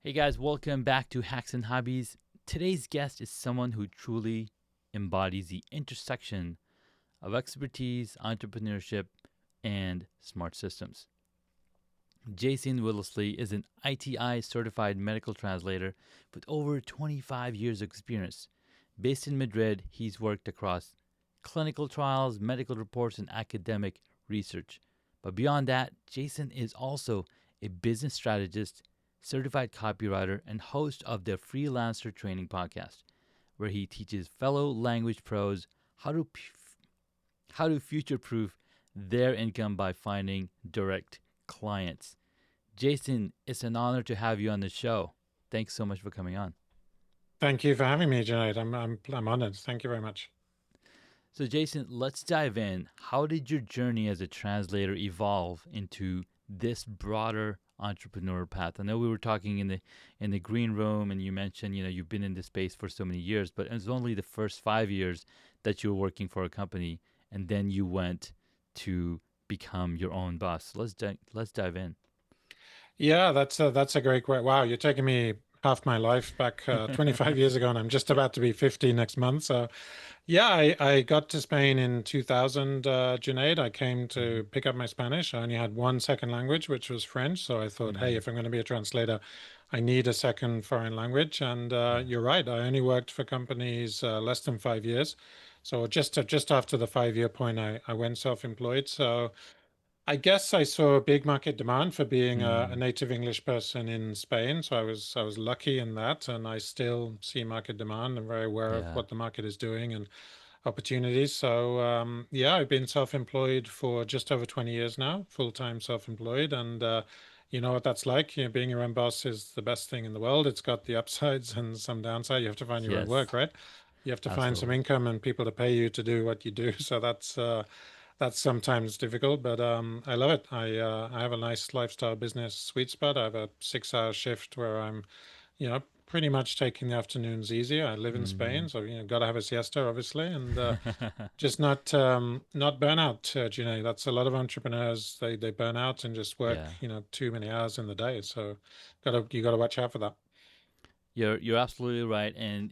Hey guys, welcome back to Hacks and Hobbies. Today's guest is someone who truly embodies the intersection of expertise, entrepreneurship, and smart systems. Jason Willis Lee is an ITI certified medical translator with over 25 years of experience. Based in Madrid, he's worked across clinical trials, medical reports, and academic research. But beyond that, Jason is also a business strategist, certified copywriter, and host of the Freelancer training podcast, where he teaches fellow language pros how to future-proof their income by finding direct clients. Jason, it's an honor to have you on the show. Thanks so much for coming on. Thank you for having me, Junaid. I'm honored. Thank you very much. So, Jason, let's dive in. How did your journey as a translator evolve into this broader entrepreneur path? I know we were talking in the green room, and you mentioned you've been in this space for so many years, but it was only the first 5 years that you were working for a company, and then you went to become your own boss. Let's dive in. Yeah, that's a great question. Wow, you're taking me half my life back 25 years ago, and I'm just about to be 50 next month. So, yeah, I got to Spain in 2000, Junaid. I came to Mhm. pick up my Spanish. I only had one second language, which was French. So I thought, hey, Mhm. if I'm going to be a translator, I need a second foreign language. And Yeah. you're right. I only worked for companies less than 5 years. So just after the 5 year point, I went self-employed. So. I guess I saw a big market demand for being a Mm. native English person in Spain, so I was lucky in that, and I still see market demand. I'm very aware of Yeah. what the market is doing and opportunities. So yeah, I've been self-employed for just over 20 years now, full-time self-employed, and you know what that's like. Being your own boss is the best thing in the world. It's got the upsides and some downside. You have to find your own Yes. work, right? You have to find some Absolutely. income and people to pay you to do what you do. So that's sometimes difficult, but I love it. I have a nice lifestyle business sweet spot. I have a 6 hour shift where I'm, pretty much taking the afternoons easy. I live in Mhm. Spain, so got to have a siesta, obviously, and just not burn out. That's a lot of entrepreneurs. They burn out and just work Yeah. too many hours in the day. So you gotta watch out for that. You're absolutely right, and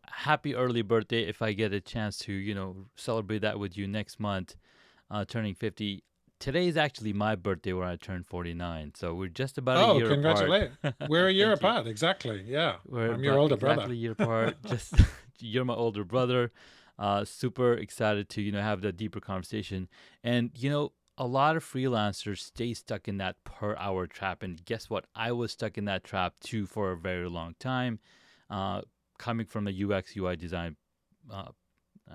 happy early birthday if I get a chance to celebrate that with you next month, turning 50. Today is actually my birthday where I turned 49, so we're just about a Oh, year apart. congratulate! We're a year Thank you. apart, exactly. Yeah, We're I'm your about older brother. exactly a year apart. Just you're my older brother. Super excited to have that deeper conversation. And a lot of freelancers stay stuck in that per hour trap. And guess what? I was stuck in that trap too for a very long time. Uh, Coming from a UX UI design uh,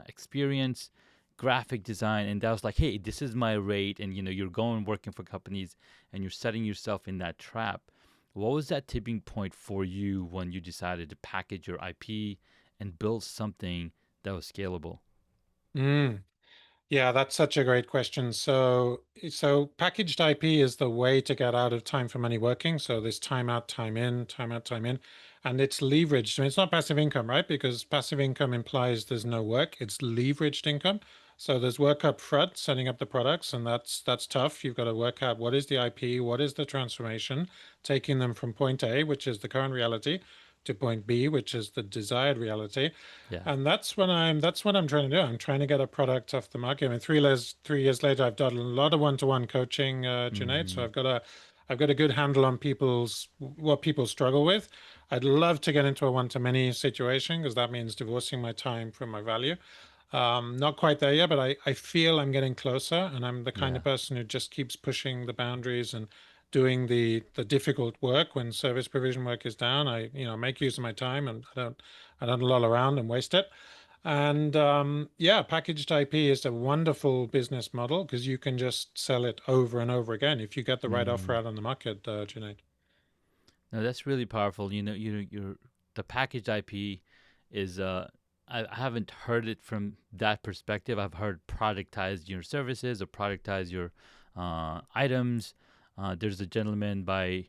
experience, graphic design, and that was like, hey, this is my rate, and you're going working for companies, and you're setting yourself in that trap. What was that tipping point for you when you decided to package your IP and build something that was scalable? Mm. Yeah, that's such a great question. So packaged IP is the way to get out of time for money working. So this time out, time in, time out, time in, and it's leveraged. I mean, it's not passive income, right? Because passive income implies there's no work. It's leveraged income. So there's work up front, setting up the products, and that's tough. You've got to work out what is the IP, what is the transformation, taking them from point A, which is the current reality, to point B, which is the desired reality. Yeah. And that's what I'm trying to do. I'm trying to get a product off the market. I mean, 3 years later, I've done a lot of one-to-one coaching, Junaid. So Mm-hmm. I've got a good handle on what people struggle with. I'd love to get into a one-to-many situation because that means divorcing my time from my value. Not quite there yet, but I feel I'm getting closer, and I'm the kind Yeah. of person who just keeps pushing the boundaries and doing the difficult work when service provision work is down. I make use of my time, and I don't loll around and waste it. And yeah, packaged IP is a wonderful business model because you can just sell it over and over again if you get the right offer Mm. out on the market, Junaid. No, that's really powerful. You're the package IP is I haven't heard it from that perspective. I've heard productize your services or productize your items. There's a gentleman by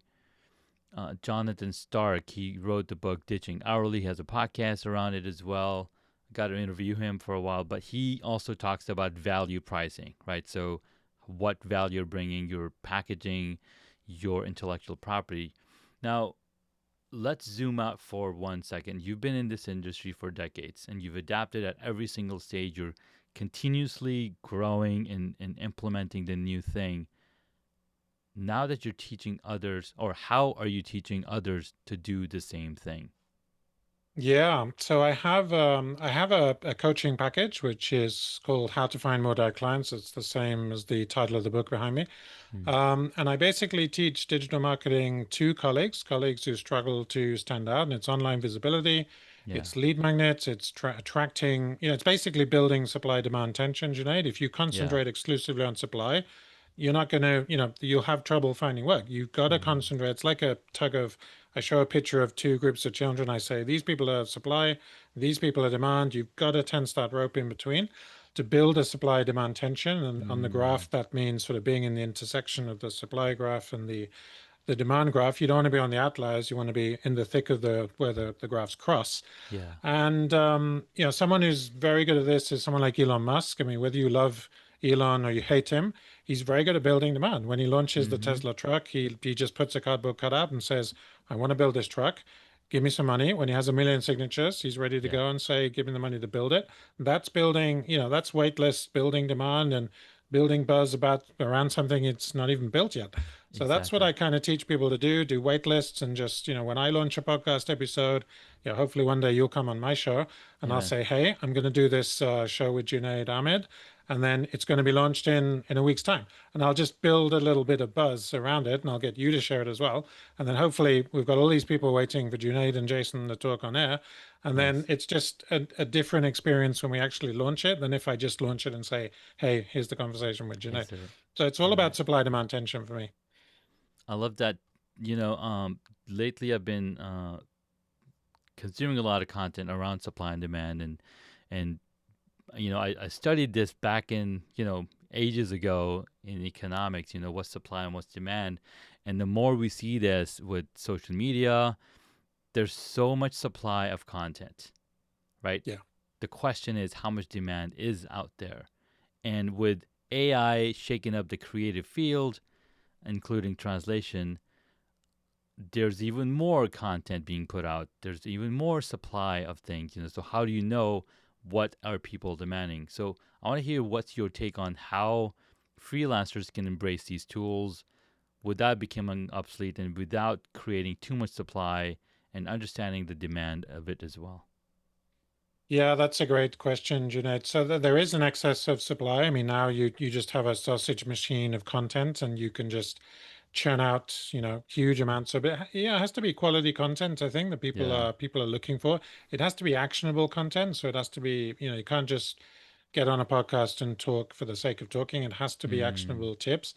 Jonathan Stark. He wrote the book Ditching Hourly. He has a podcast around it as well. Got to interview him for a while, but he also talks about value pricing, right? So, what value you're bringing, your packaging, your intellectual property. Now, let's zoom out for 1 second. You've been in this industry for decades and you've adapted at every single stage. You're continuously growing and implementing the new thing. Now that you're teaching others, or how are you teaching others to do the same thing? Yeah, so I have a coaching package which is called How to Find More Direct Clients. It's the same as the title of the book behind me. Hmm. And I basically teach digital marketing to colleagues who struggle to stand out. And it's online visibility, Yeah. it's lead magnets, it's attracting, it's basically building supply demand tension, Junaid. If you Yeah. concentrate exclusively on supply, you're not going to, you'll have trouble finding work. You've got to Hmm. concentrate. It's like a tug of, I show a picture of two groups of children. I say, these people are supply, these people are demand. You've got to tense that rope in between to build a supply demand tension. And on the Hmm. graph, that means sort of being in the intersection of the supply graph and the demand graph. You don't want to be on the outliers. You want to be in the thick of where the graphs cross. Yeah. And someone who's very good at this is someone like Elon Musk. I mean, whether you love Elon or you hate him, he's very good at building demand. When he launches the Hmm. Tesla truck, he just puts a cardboard cutout and says, "I want to build this truck. Give me some money." When he has 1 million signatures, he's ready to Yeah. go and say, "Give me the money to build it." That's building, that's waitlist building demand and building buzz about around something it's not even built yet. So that's what Exactly. I kind of teach people to do wait lists and just, when I launch a podcast episode, hopefully one day you'll come on my show and I'll Amen. say, hey, I'm going to do this show with Junaid Ahmed. And then it's going to be launched in a week's time. And I'll just build a little bit of buzz around it and I'll get you to share it as well. And then hopefully we've got all these people waiting for Junaid and Jason to talk on air. And then Yes. it's just a different experience when we actually launch it than if I just launch it and say, hey, here's the conversation with Junaid. Yes, it. So it's all Right. about supply demand tension for me. I love that. You know, lately I've been consuming a lot of content around supply and demand, and I studied this back in ages ago in economics. What's supply and what's demand, and the more we see this with social media, there's so much supply of content, right? Yeah. The question is how much demand is out there, and with AI shaking up the creative field, including translation, there's even more content being put out. There's even more supply of things. So how do you know what are people demanding? So I want to hear what's your take on how freelancers can embrace these tools without becoming obsolete and without creating too much supply and understanding the demand of it as well. Yeah, that's a great question, Junaid. So there is an excess of supply. I mean, now you just have a sausage machine of content, and you can just churn out, huge amounts of it. Yeah, it has to be quality content, I think, that Yeah. people are looking for. It has to be actionable content, so it has to be, you can't just get on a podcast and talk for the sake of talking. It has to be Mm. actionable tips.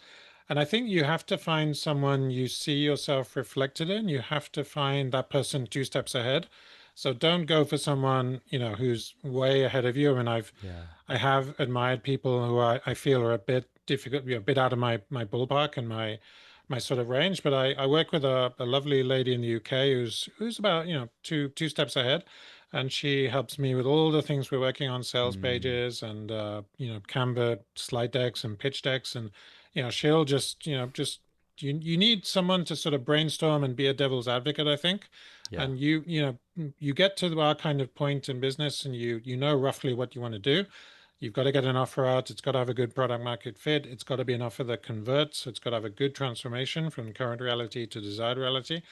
And I think you have to find someone you see yourself reflected in. You have to find that person two steps ahead. So don't go for someone, who's way ahead of you. I mean, Yeah. I have admired people who I feel are a bit difficult, a bit out of my ballpark and my sort of range. But I work with a lovely lady in the UK who's about, two steps ahead. And she helps me with all the things we're working on, sales Mm. pages and Canva slide decks and pitch decks. And, she'll just, you need someone to sort of brainstorm and be a devil's advocate, I think. Yeah. And you get to our kind of point in business and you know roughly what you want to do. You've got to get an offer out. It's got to have a good product market fit. It's got to be an offer that converts. It's got to have a good transformation from current reality to desired reality.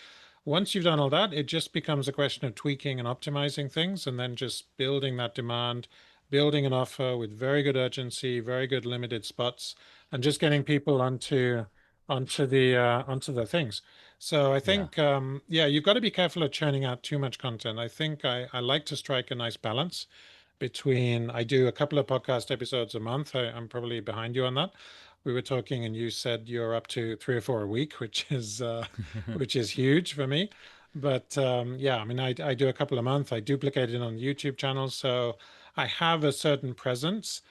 Once you've done all that, it just becomes a question of tweaking and optimizing things and then just building that demand, building an offer with very good urgency, very good limited spots, and just getting people onto the things. So I Yeah. think yeah, you've got to be careful of churning out too much content. I think I like to strike a nice balance between I do a couple of podcast episodes a month. I'm probably behind you on that. We were talking, and you said you're up to 3 or 4 a week, which is huge for me. But yeah, I mean, I do a couple a month. I duplicate it on the YouTube channel, so I have a certain presence.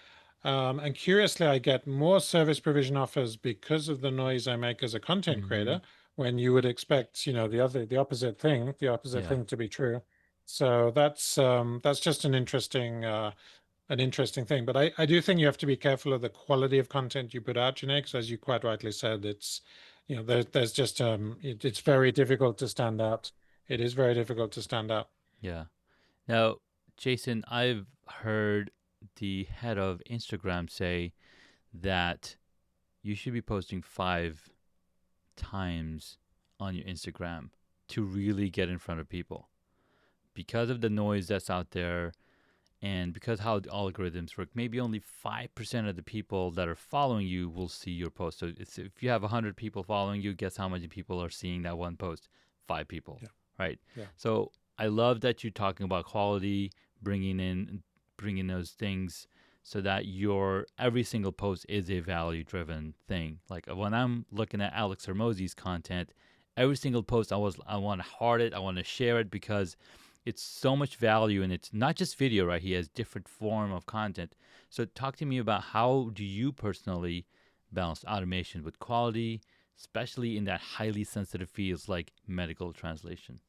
And curiously, I get more service provision offers because of the noise I make as a content Mm-hmm. creator. When you would expect, the opposite Yeah. thing to be true. So that's just an interesting thing. But I do think you have to be careful of the quality of content you put out, Janae, because as you quite rightly said, there's just it's very difficult to stand out. It is very difficult to stand out. Yeah. Now, Jason, I've heard the head of Instagram say that you should be posting 5 times on your Instagram to really get in front of people because of the noise that's out there and because how the algorithms work. Maybe only 5% of the people that are following you will see your post. So if you have 100 people following you, guess how many people are seeing that one post? 5 people, Yeah, right? yeah. So I love that you're talking about quality, bringing those things so that your every single post is a value driven thing. Like when I'm looking at Alex Hermosi's content, every single post I want to heart it, I want to share it because it's so much value and it's not just video, right? He has different form of content. So talk to me about how do you personally balance automation with quality, especially in that highly sensitive fields like medical translation.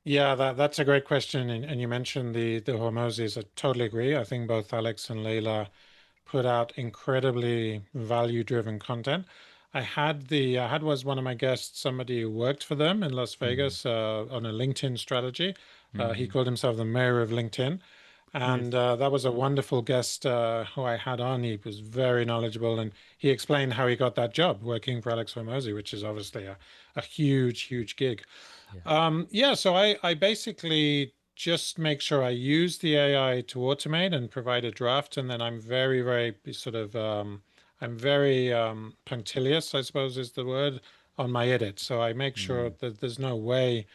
Yeah, that's a great question. And you mentioned the Hormozis. I totally agree. I think both Alex and Layla put out incredibly value-driven content. I had was one of my guests, somebody who worked for them in Las Mm-hmm. Vegas on a LinkedIn strategy. He Mm-hmm. called himself the mayor of LinkedIn. Nice. And that was a wonderful guest who I had on. He was very knowledgeable and he explained how he got that job working for Alex Hormozy, which is obviously a huge, huge gig. Yeah. Yeah, so I basically just make sure I use the AI to automate and provide a draft, and then I'm very, very sort of I'm very punctilious, I suppose is the word, on my edit. So I make sure Mm. that there's no way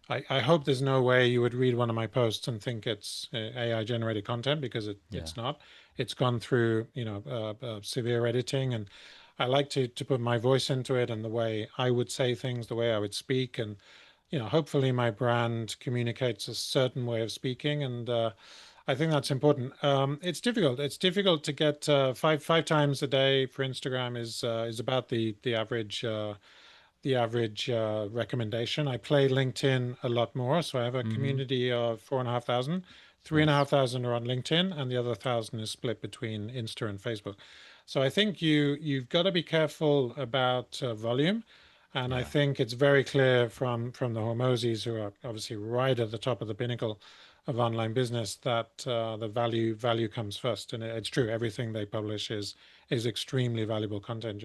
I hope there's no way you would read one of my posts and think it's AI generated content because Yeah. it's not. It's gone through, severe editing, and I like to put my voice into it and the way I would say things, the way I would speak, and hopefully my brand communicates a certain way of speaking, and I think that's important. It's difficult. It's difficult to get five times a day for Instagram is about the average recommendation. I play LinkedIn a lot more, so I have a Mm-hmm. community of 4,500. Three and a Nice. half thousand are on LinkedIn, and the other 1,000 is split between Insta and Facebook. So I think you've got to be careful about volume, and I Yeah. think it's very clear from the Hormozis, who are obviously right at the top of the pinnacle of online business, that the value comes first, and it's true. Everything they publish is extremely valuable content.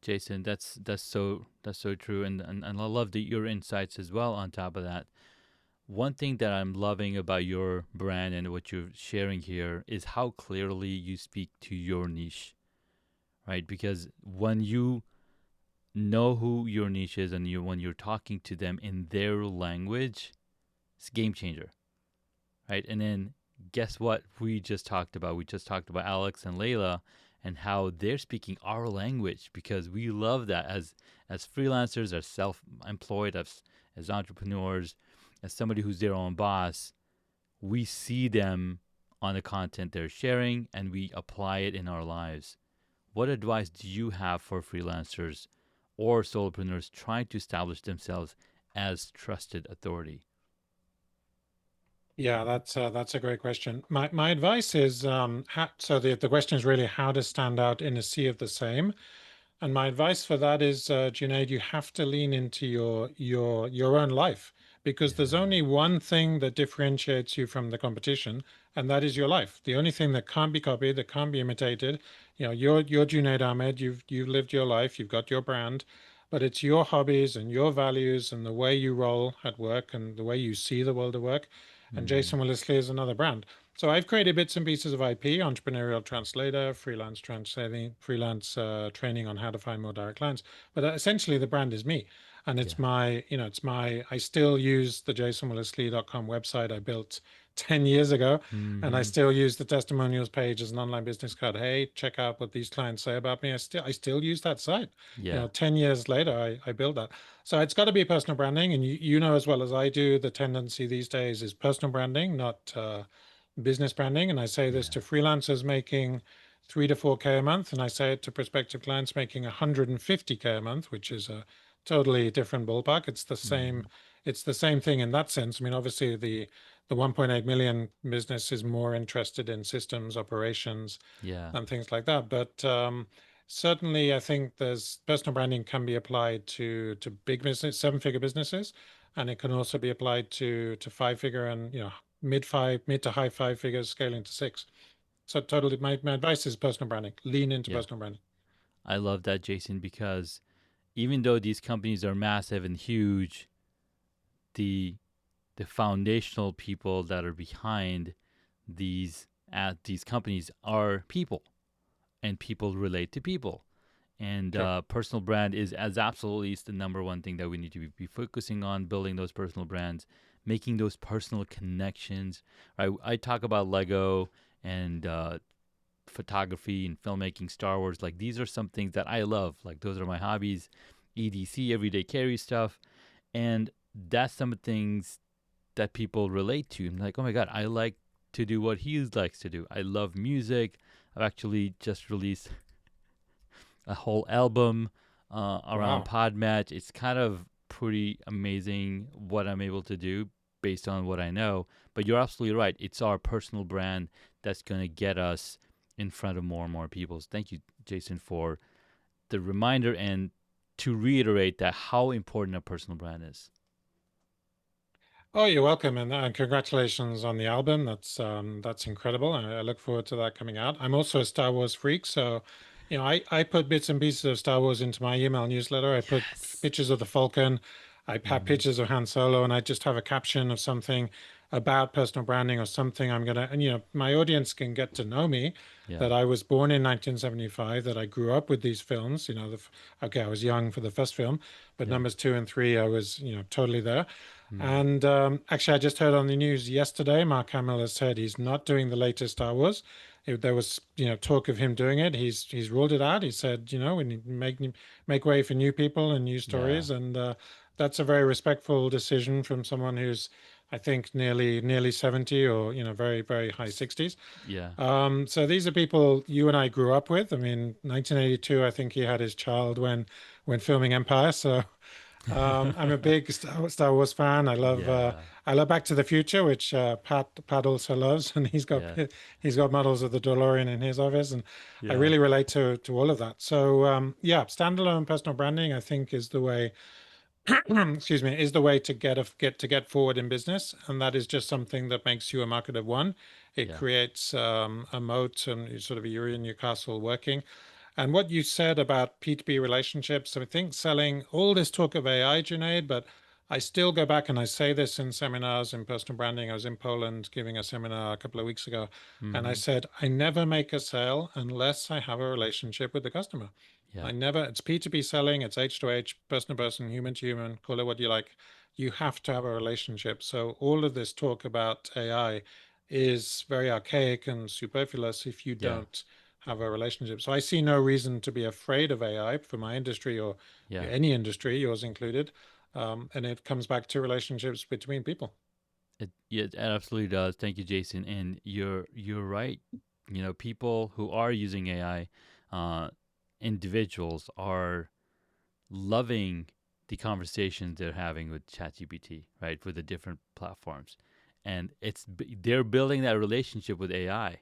Jason, that's so true, and I love your insights as well. On top of that, one thing that I'm loving about your brand and what you're sharing here is how clearly you speak to your niche, right? Because when you know who your niche is and when you're talking to them in their language, it's a game changer, right? And then guess what we just talked about? We just talked about Alex and Layla and how they're speaking our language because we love that as freelancers, as self-employed, as entrepreneurs, as somebody who's their own boss. We see them on the content they're sharing and we apply it in our lives. What advice do you have for freelancers or solopreneurs trying to establish themselves as trusted authority? Yeah, that's a great question. My advice is so the question is really how to stand out in a sea of the same. And my advice for that is, Junaid, you have to lean into your own life because there's Yeah. only one thing that differentiates you from the competition, and that is your life. The only thing that can't be copied, that can't be imitated. You're Junaid Ahmed. You've lived your life. You've got your brand, but it's your hobbies and your values and the way you roll at work and the way you see the world of work. And Mm-hmm. Jason Willis Lee is another brand. So I've created bits and pieces of IP, entrepreneurial translator, freelance translating, freelance training on how to find more direct clients. But essentially, the brand is me, and Yeah. I still use the jasonwillislee.com website I built 10 years ago, and I Mm-hmm. still use the testimonials page as an online business card. Hey, check out what these clients say about me. I still use that site. Yeah. 10 years later, I built that. So it's got to be personal branding, and you know as well as I do, the tendency these days is personal branding, not business branding. And I say this Yeah. to freelancers making 3 to 4K a month, and I say it to prospective clients making 150K a month, which is a totally different ballpark. Mm-hmm. It's the same thing in that sense. I mean, obviously the 1.8 million business is more interested in systems operations Yeah. and things like that. But certainly I think there's personal branding can be applied to big business, seven-figure businesses, and it can also be applied to five-figure and mid to high five figures scaling to six. So totally, my advice is personal branding. Lean into Yeah, personal branding. I love that, Jason, because even though these companies are massive and huge, the the foundational people that are behind these these companies are people, and people relate to people. And Sure. personal brand is as absolutely the number one thing that we need to be focusing on, building those personal brands, making those personal connections. Right? I talk about Lego and photography and filmmaking, Star Wars. Like these are some things that I love. Like those are my hobbies. EDC, everyday carry stuff, and that's some of the things that people relate to. I'm like, oh my god, I like to do what he likes to do. I love music. I've actually just released a whole album around Wow. Podmatch. It's kind of pretty amazing what I'm able to do based on what I know. But you're absolutely right. It's our personal brand that's going to get us in front of more and more people. So thank you, Jason, for the reminder and to reiterate that how important a personal brand is. Oh, you're welcome, and congratulations on the album. That's incredible. I look forward to that coming out. I'm also a Star Wars freak, so I put bits and pieces of Star Wars into my email newsletter. I put Yes. pictures of the Falcon, I have Mm-hmm. pictures of Han Solo, and I just have a caption of something about personal branding or something I'm gonna. And my audience can get to know me. Yeah. That I was born in 1975. That I grew up with these films. Okay, I was young for the first film, but Yeah. numbers two and three, I was totally there. Mm. And actually, I just heard on the news yesterday, Mark Hamill has said he's not doing the latest Star Wars. There was, talk of him doing it. He's ruled it out. He said, we need to make way for new people and new Yeah. stories, and that's a very respectful decision from someone who's, I think, nearly 70 or very very high 60s. Yeah. So these are people you and I grew up with. I mean, 1982, I think he had his child when filming Empire. So I'm a big Star Wars fan. Yeah. I love Back to the Future, which Pat also loves, and Yeah. he's got models of the DeLorean in his office, and I Yeah. really relate to all of that. So yeah, standalone personal branding, I think, is the way. Excuse me, is the way to get forward in business, and that is just something that makes you a market of one. It Yeah. creates a moat, and sort of you're in your castle working. And what you said about P2P relationships, I think selling all this talk of AI, Junaid, but I still go back and I say this in seminars in personal branding. I was in Poland giving a seminar a couple of weeks ago, and I Mm-hmm. said, I never make a sale unless I have a relationship with the customer. Yeah. It's P2P selling, it's H to H, person to person, human to human, call it what you like. You have to have a relationship. So all of this talk about AI is very archaic and superfluous if you Yeah. don't have a relationship. So I see no reason to be afraid of AI for my industry or Yeah. any industry, yours included. And it comes back to relationships between people. It absolutely does. Thank you, Jason. And you're right. You know, people who are using AI, individuals are loving the conversations they're having with ChatGPT, right, for the different platforms, and they're building that relationship with AI,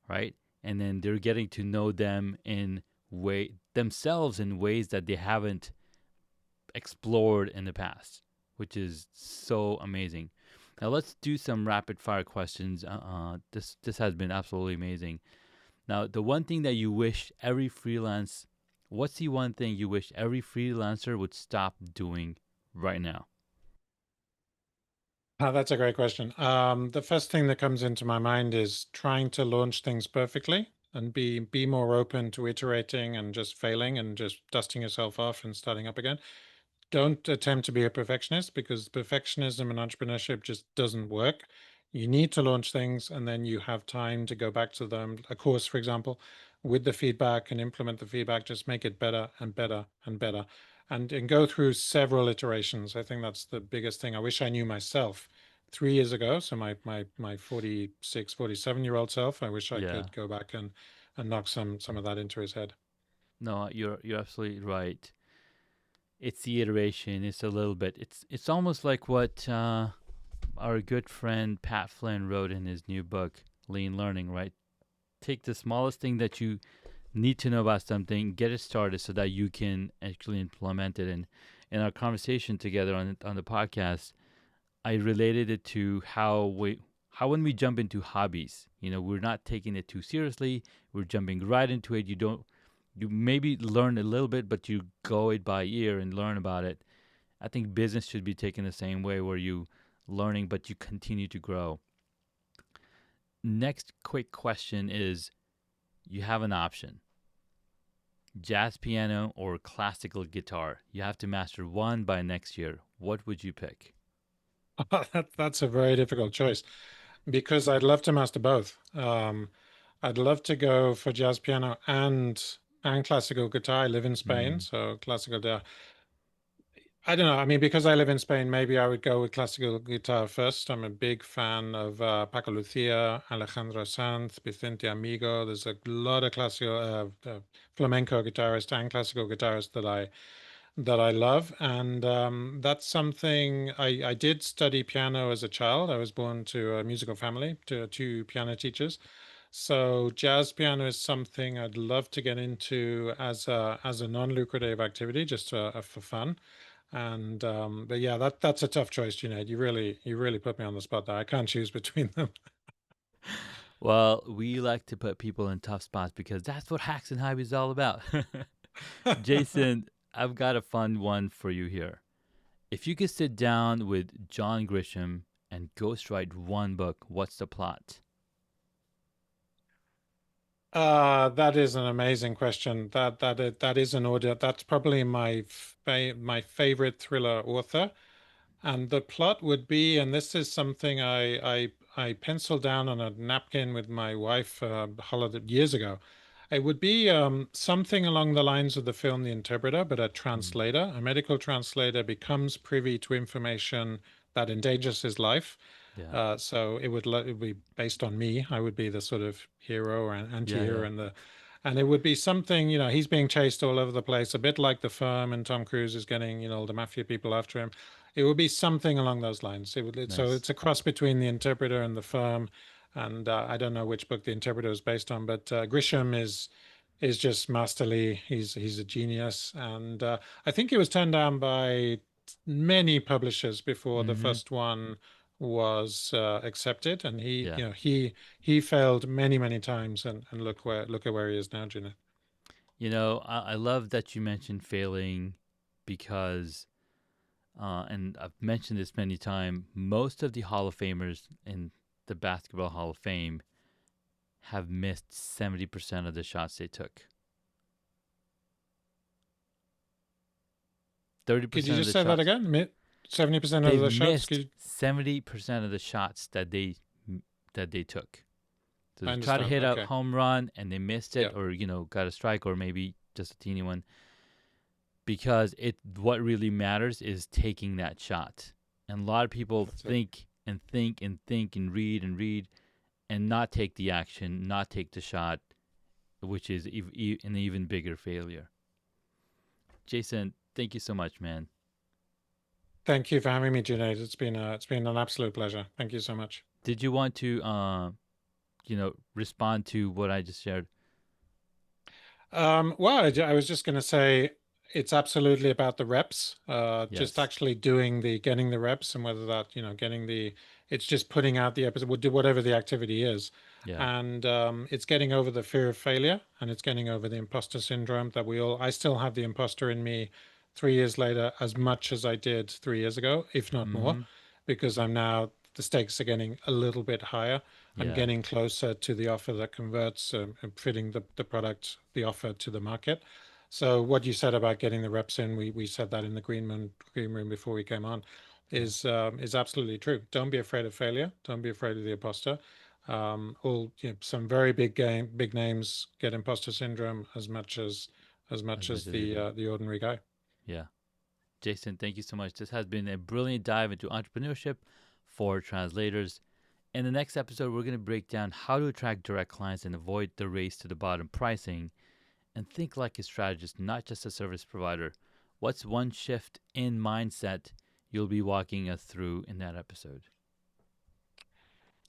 right, and then they're getting to know them in way themselves in ways that they haven't explored in the past, which is so amazing. Now let's do some rapid fire questions. This has been absolutely amazing. Now, the one thing that you wish every freelance, what's the one thing you wish every freelancer would stop doing right now? That's a great question. The first thing that comes into my mind is trying to launch things perfectly and be more open to iterating and just failing and just dusting yourself off and starting up again. Don't attempt to be a perfectionist because perfectionism and entrepreneurship just doesn't work. You need to launch things and then you have time to go back to them. A course, for example, with the feedback and implement the feedback, just make it better and better and better and go through several iterations. I think that's the biggest thing. I wish I knew myself 3 years ago. So my 46, 47-year-old self, I wish I Yeah. could go back and knock some of that into his head. No, you're absolutely right. It's the iteration. It's a little bit. It's almost like what our good friend Pat Flynn wrote in his new book, Lean Learning. Right. Take the smallest thing that you need to know about something, get it started so that you can actually implement it. And in our conversation together on the podcast, I related it to how when we jump into hobbies, we're not taking it too seriously. We're jumping right into it. You maybe learn a little bit, but you go it by ear and learn about it. I think business should be taken the same way, where you learning, but you continue to grow. Next quick question is, you have an option: jazz piano or classical guitar. You have to master one by next year. What would you pick? That's a very difficult choice because I'd love to master both. I'd love to go for jazz piano and classical guitar. I live in Spain, Mm, so I don't know. I mean, because I live in Spain, maybe I would go with classical guitar first. I'm a big fan of Paco Lucia, Alejandro Sanz, Vicente Amigo. There's a lot of classical flamenco guitarists and classical guitarists that I love, and that's something I did study piano as a child. I was born to a musical family, to two piano teachers. So jazz piano is something I'd love to get into as a non-lucrative activity, just for fun. And but yeah, that's a tough choice, Junaid. You really put me on the spot there. I can't choose between them. Well, we like to put people in tough spots because that's what Hacks and Hobbies is all about. Jason, I've got a fun one for you here. If you could sit down with John Grisham and ghostwrite one book, what's the plot? That is an amazing question. That is an audio. That's probably my favorite thriller author. And the plot would be, and this is something I penciled down on a napkin with my wife holiday years ago. It would be something along the lines of the film The Interpreter, but a Mm, translator, a medical translator, becomes privy to information that endangers his life. yeah. So it would be based on me. I would be the sort of hero or Yeah, anti-hero, yeah. and it would be something, he's being chased all over the place, a bit like The Firm, and Tom Cruise is getting, the mafia people after him. It would be something along those lines. So Nice. it's a cross between The Interpreter and The Firm, and I don't know which book The Interpreter is based on, but Grisham is just masterly. He's a genius, and I think it was turned down by many publishers before the Mm-hmm. first one was accepted, and he Yeah. you know he failed many times, and look at where he is now, Gina. I love that you mentioned failing because, and I've mentioned this many times, most of the Hall of Famers in the Basketball Hall of Fame have missed 70% of the shots they took. Could you 30% of just the say that shots, again? 70% of they've the shots? missed 70% of the shots that they took. So I they try to understand. hit a Okay. home run and they missed Yeah, it, or got a strike, or maybe just a teeny one. Because what really matters is taking that shot. And a lot of people that's it. think and think and think and read and not take the action, not take the shot, which is an even bigger failure. Jason, thank you so much, man. Thank you for having me, Junaid. It's been an absolute pleasure. Thank you so much. Did you want to, respond to what I just shared? Well, I was just going to say it's absolutely about the reps. Just Yes. actually getting the reps, and whether that, it's just putting out the episode, would do whatever the activity is, Yeah. and it's getting over the fear of failure, and it's getting over the imposter syndrome that I still have the imposter in me 3 years later, as much as I did 3 years ago, if not more, Mm-hmm. because the stakes are getting a little bit higher. I'm Yeah. getting closer to the offer that converts, and fitting the product, the offer to the market. So what you said about getting the reps in, we said that in the green room before we came on, Yeah. is absolutely true. Don't be afraid of failure. Don't be afraid of the imposter. Some very big names get imposter syndrome as As much much as as we don't. the ordinary guy. Yeah. Jason, thank you so much. This has been a brilliant dive into entrepreneurship for translators. In the next episode, we're going to break down how to attract direct clients and avoid the race to the bottom pricing, and think like a strategist, not just a service provider. What's one shift in mindset you'll be walking us through in that episode?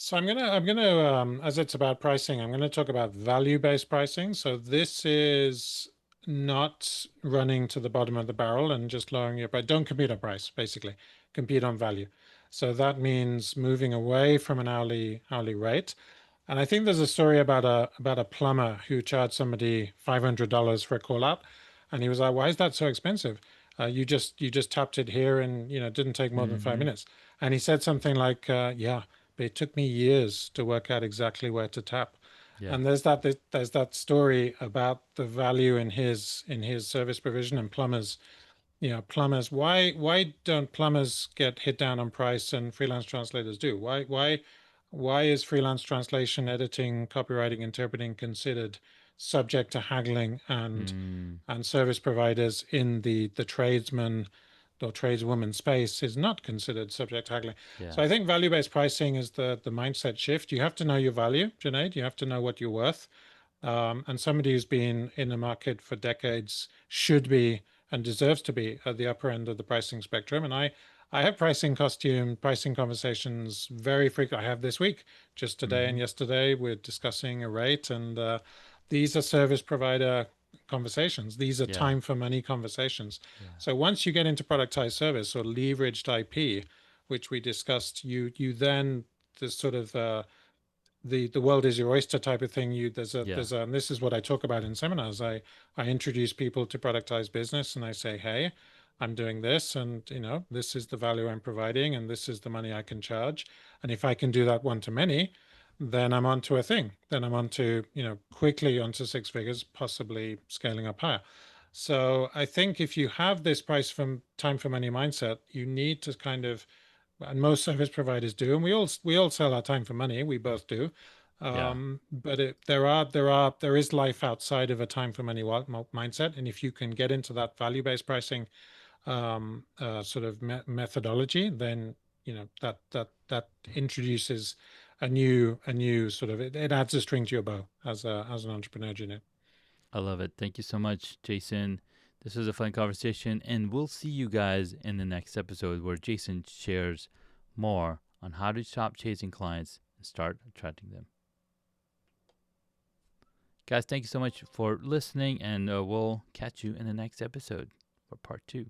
So I'm gonna as it's about pricing, I'm gonna talk about value-based pricing. So this is not running to the bottom of the barrel and just lowering your price. Don't compete on price, basically. Compete on value. So that means moving away from an hourly rate. And I think there's a story about a plumber who charged somebody $500 for a call out, and he was like, "Why is that so expensive? You just tapped it here, and it didn't take more than five Mm-hmm. minutes." And he said something like, "Yeah, but it took me years to work out exactly where to tap." Yeah. And there's that story about the value in his service provision and plumbers. Plumbers. Why don't plumbers get hit down on price and freelance translators do? Why is freelance translation, editing, copywriting, interpreting considered subject to haggling Mm, and service providers in the tradesman or tradeswoman space is not considered subject to haggling? yeah. So I think value-based pricing is the mindset shift. You have to know your value, Junaid. You have to know what you're worth. And somebody who's been in the market for decades should be and deserves to be at the upper end of the pricing spectrum. And I have pricing conversations very frequently. I have this week, just today Mm-hmm. and yesterday, we're discussing a rate, and these are service provider conversations. These are Yeah. time for money conversations. Yeah. So once you get into productized service or leveraged IP, which we discussed, you then there's sort of the world is your oyster type of thing. Yeah. And this is what I talk about in seminars. I introduce people to productized business, and I say, hey, I'm doing this, and this is the value I'm providing, and this is the money I can charge. And if I can do that one to many, then I'm onto a thing. Then I'm onto, quickly onto six figures, possibly scaling up higher. So I think if you have this price from time for money mindset, you need to kind of, and most service providers do, and we all sell our time for money. We both do, Yeah. but there is life outside of a time for money mindset, and if you can get into that value based pricing sort of methodology, then that introduces a new sort of it adds a string to your bow as an entrepreneur, Jeanette. I love it. Thank you so much, Jason. This was a fun conversation, and we'll see you guys in the next episode where Jason shares more on how to stop chasing clients and start attracting them. Guys, thank you so much for listening, and we'll catch you in the next episode for part 2.